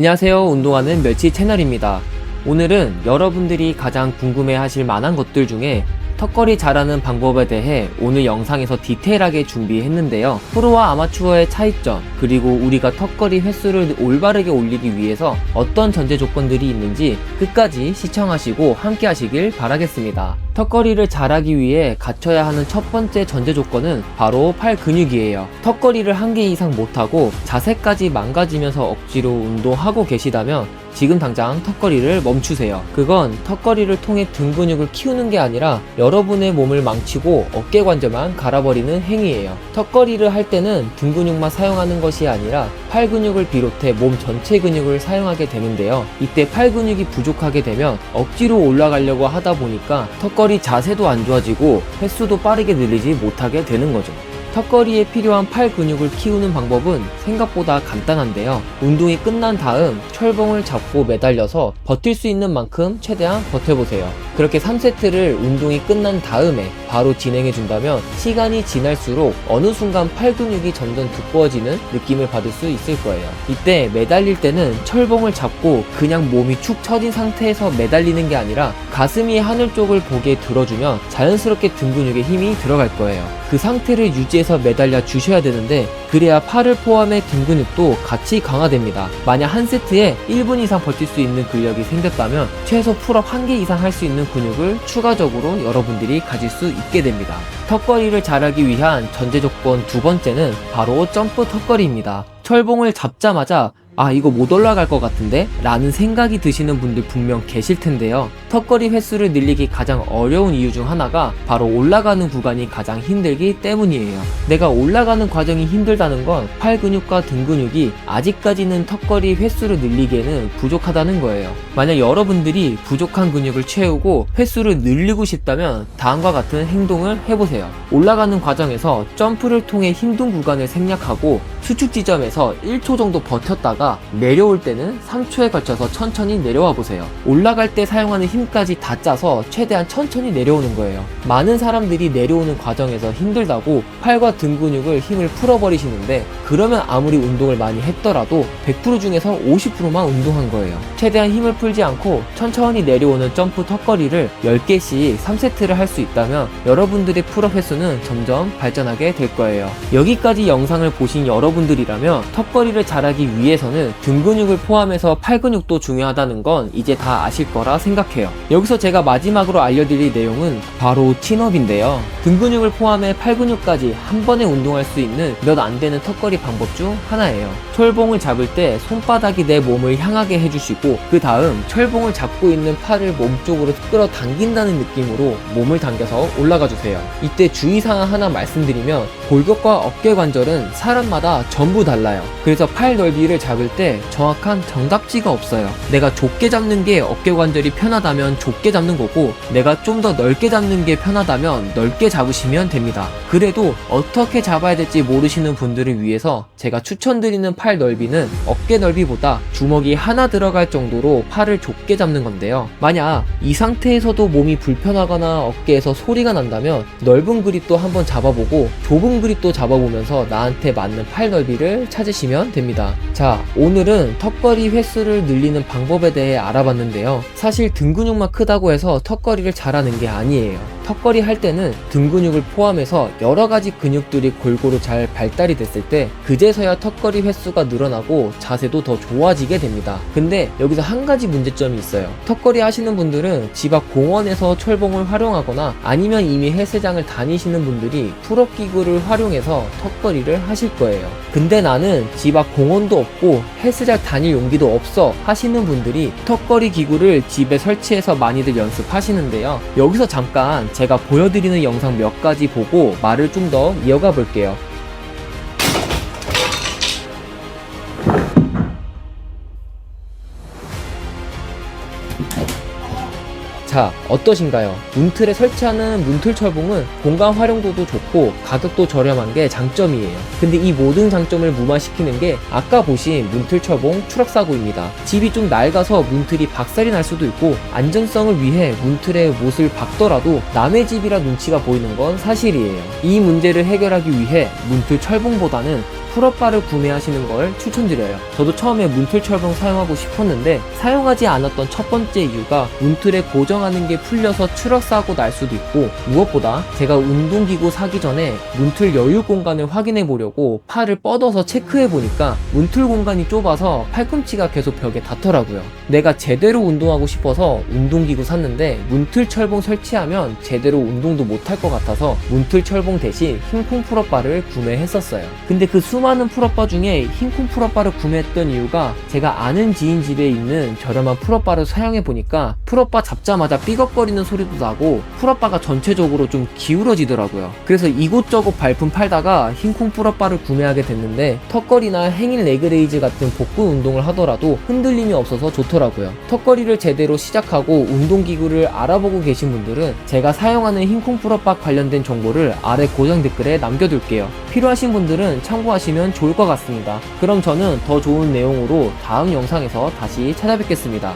안녕하세요. 운동하는 멸치 채널입니다. 오늘은 여러분들이 가장 궁금해 하실 만한 것들 중에 턱걸이 잘하는 방법에 대해 오늘 영상에서 디테일하게 준비했는데요. 프로와 아마추어의 차이점, 그리고 우리가 턱걸이 횟수를 올바르게 올리기 위해서 어떤 전제 조건들이 있는지 끝까지 시청하시고 함께 하시길 바라겠습니다. 턱걸이를 잘하기 위해 갖춰야 하는 첫 번째 전제 조건은 바로 팔 근육이에요. 턱걸이를 한 개 이상 못하고 자세까지 망가지면서 억지로 운동하고 계시다면 지금 당장 턱걸이를 멈추세요. 그건 턱걸이를 통해 등 근육을 키우는 게 아니라 여러분의 몸을 망치고 어깨 관절만 갈아버리는 행위예요. 턱걸이를 할 때는 등 근육만 사용하는 것이 아니라 팔 근육을 비롯해 몸 전체 근육을 사용하게 되는데요. 이때 팔 근육이 부족하게 되면 억지로 올라가려고 하다 보니까 턱걸이 자세도 안 좋아지고 횟수도 빠르게 늘리지 못하게 되는 거죠. 턱걸이에 필요한 팔 근육을 키우는 방법은 생각보다 간단한데요. 운동이 끝난 다음 철봉을 잡고 매달려서 버틸 수 있는 만큼 최대한 버텨보세요. 그렇게 3세트를 운동이 끝난 다음에 바로 진행해 준다면 시간이 지날수록 어느 순간 팔 근육이 점점 두꺼워지는 느낌을 받을 수 있을 거예요. 이때 매달릴 때는 철봉을 잡고 그냥 몸이 축 처진 상태에서 매달리는 게 아니라 가슴이 하늘 쪽을 보게 들어주면 자연스럽게 등 근육에 힘이 들어갈 거예요. 그 상태를 유지해서 매달려 주셔야 되는데 그래야 팔을 포함해 등 근육도 같이 강화됩니다. 만약 한 세트에 1분 이상 버틸 수 있는 근력이 생겼다면 최소 풀업 1개 이상 할 수 있는 근육을 추가적으로 여러분들이 가질 수 있게 됩니다. 턱걸이를 잘하기 위한 전제 조건 두 번째는 바로 점프 턱걸이입니다. 철봉을 잡자마자 이거 못 올라갈 것 같은데? 라는 생각이 드시는 분들 분명 계실 텐데요. 턱걸이 횟수를 늘리기 가장 어려운 이유 중 하나가 바로 올라가는 구간이 가장 힘들기 때문이에요. 내가 올라가는 과정이 힘들다는 건 팔 근육과 등 근육이 아직까지는 턱걸이 횟수를 늘리기에는 부족하다는 거예요. 만약 여러분들이 부족한 근육을 채우고 횟수를 늘리고 싶다면 다음과 같은 행동을 해보세요. 올라가는 과정에서 점프를 통해 힘든 구간을 생략하고 수축 지점에서 1초 정도 버텼다가 내려올 때는 3초에 걸쳐서 천천히 내려와 보세요. 올라갈 때 사용하는 힘까지 다 짜서 최대한 천천히 내려오는 거예요. 많은 사람들이 내려오는 과정에서 힘들다고 팔과 등 근육을 힘을 풀어버리시는데 그러면 아무리 운동을 많이 했더라도 100% 중에서 50%만 운동한 거예요. 최대한 힘을 풀지 않고 천천히 내려오는 점프 턱걸이를 10개씩 3세트를 할 수 있다면 여러분들의 풀업 횟수는 점점 발전하게 될 거예요. 여기까지 영상을 보신 여러분들이라면 턱걸이를 잘하기 위해서는 등 근육을 포함해서 팔 근육도 중요하다는 건 이제 다 아실 거라 생각해요. 여기서 제가 마지막으로 알려드릴 내용은 바로 친업인데요. 등 근육을 포함해 팔 근육까지 한 번에 운동할 수 있는 몇 안 되는 턱걸이 방법 중 하나예요. 철봉을 잡을 때 손바닥이 내 몸을 향하게 해주시고 그 다음 철봉을 잡고 있는 팔을 몸쪽으로 끌어당긴다는 느낌으로 몸을 당겨서 올라가 주세요. 이때 주의사항 하나 말씀드리면 골격과 어깨 관절은 사람마다 전부 달라요. 그래서 팔 넓이를 잡을 때 정확한 정답지가 없어요. 내가 좁게 잡는 게 어깨 관절이 편하다면 좁게 잡는 거고 내가 좀 더 넓게 잡는 게 편하다면 넓게 잡으시면 됩니다. 그래도 어떻게 잡아야 될지 모르시는 분들을 위해서 제가 추천드리는 팔 넓이는 어깨 넓이보다 주먹이 하나 들어갈 정도로 팔을 좁게 잡는 건데요. 만약 이 상태에서도 몸이 불편하거나 어깨에서 소리가 난다면 넓은 그립도 한번 잡아보고 좁은 그립도 잡아보면서 나한테 맞는 팔 넓이를 찾으시면 됩니다. 자, 오늘은 턱걸이 횟수를 늘리는 방법에 대해 알아봤는데요. 사실 등 근육만 크다고 해서 턱걸이를 잘하는 게 아니에요. 턱걸이 할 때는 등 근육을 포함해서 여러가지 근육들이 골고루 잘 발달이 됐을 때 그제서야 턱걸이 횟수가 늘어나고 자세도 더 좋아지게 됩니다. 근데 여기서 한 가지 문제점이 있어요. 턱걸이 하시는 분들은 집 앞 공원에서 철봉을 활용하거나 아니면 이미 헬스장을 다니시는 분들이 풀업 기구를 활용해서 턱걸이를 하실 거예요. 근데 나는 집 앞 공원도 없고 헬스장 다닐 용기도 없어 하시는 분들이 턱걸이 기구를 집에 설치해서 많이들 연습하시는데요. 여기서 잠깐 제가 보여드리는 영상 몇 가지 보고 말을 좀 더 이어가 볼게요. 자, 어떠신가요? 문틀에 설치하는 문틀 철봉은 공간 활용도도 좋고 가격도 저렴한 게 장점이에요. 근데 이 모든 장점을 무마시키는 게 아까 보신 문틀 철봉 추락사고입니다. 집이 좀 낡아서 문틀이 박살이 날 수도 있고 안전성을 위해 문틀에 못을 박더라도 남의 집이라 눈치가 보이는 건 사실이에요. 이 문제를 해결하기 위해 문틀 철봉보다는 풀업바를 구매하시는 걸 추천드려요. 저도 처음에 문틀철봉 사용하고 싶었는데 사용하지 않았던 첫 번째 이유가 문틀에 고정하는 게 풀려서 추락 사고 날 수도 있고, 무엇보다 제가 운동기구 사기 전에 문틀 여유 공간을 확인해 보려고 팔을 뻗어서 체크해 보니까 문틀 공간이 좁아서 팔꿈치가 계속 벽에 닿더라고요. 내가 제대로 운동하고 싶어서 운동기구 샀는데 문틀철봉 설치하면 제대로 운동도 못할 것 같아서 문틀철봉 대신 흰콩 풀업바를 구매했었어요. 근데 그 수많은 풀업바 중에 흰콩 풀업바를 구매했던 이유가 제가 아는 지인 집에 있는 저렴한 풀업바를 사용해 보니까 풀업바 잡자마자 삐걱거리는 소리도 나고 풀업바가 전체적으로 좀 기울어지더라고요. 그래서 이곳저곳 발품 팔다가 흰콩 풀업바를 구매하게 됐는데 턱걸이나 행인 레그레이즈 같은 복근 운동을 하더라도 흔들림이 없어서 좋더라고요. 턱걸이를 제대로 시작하고 운동기구를 알아보고 계신 분들은 제가 사용하는 흰콩 풀업바 관련된 정보를 아래 고정 댓글에 남겨둘게요. 필요하신 분들은 참고하시면 좋을 것 같습니다. 그럼 저는 더 좋은 내용으로 다음 영상에서 다시 찾아뵙겠습니다.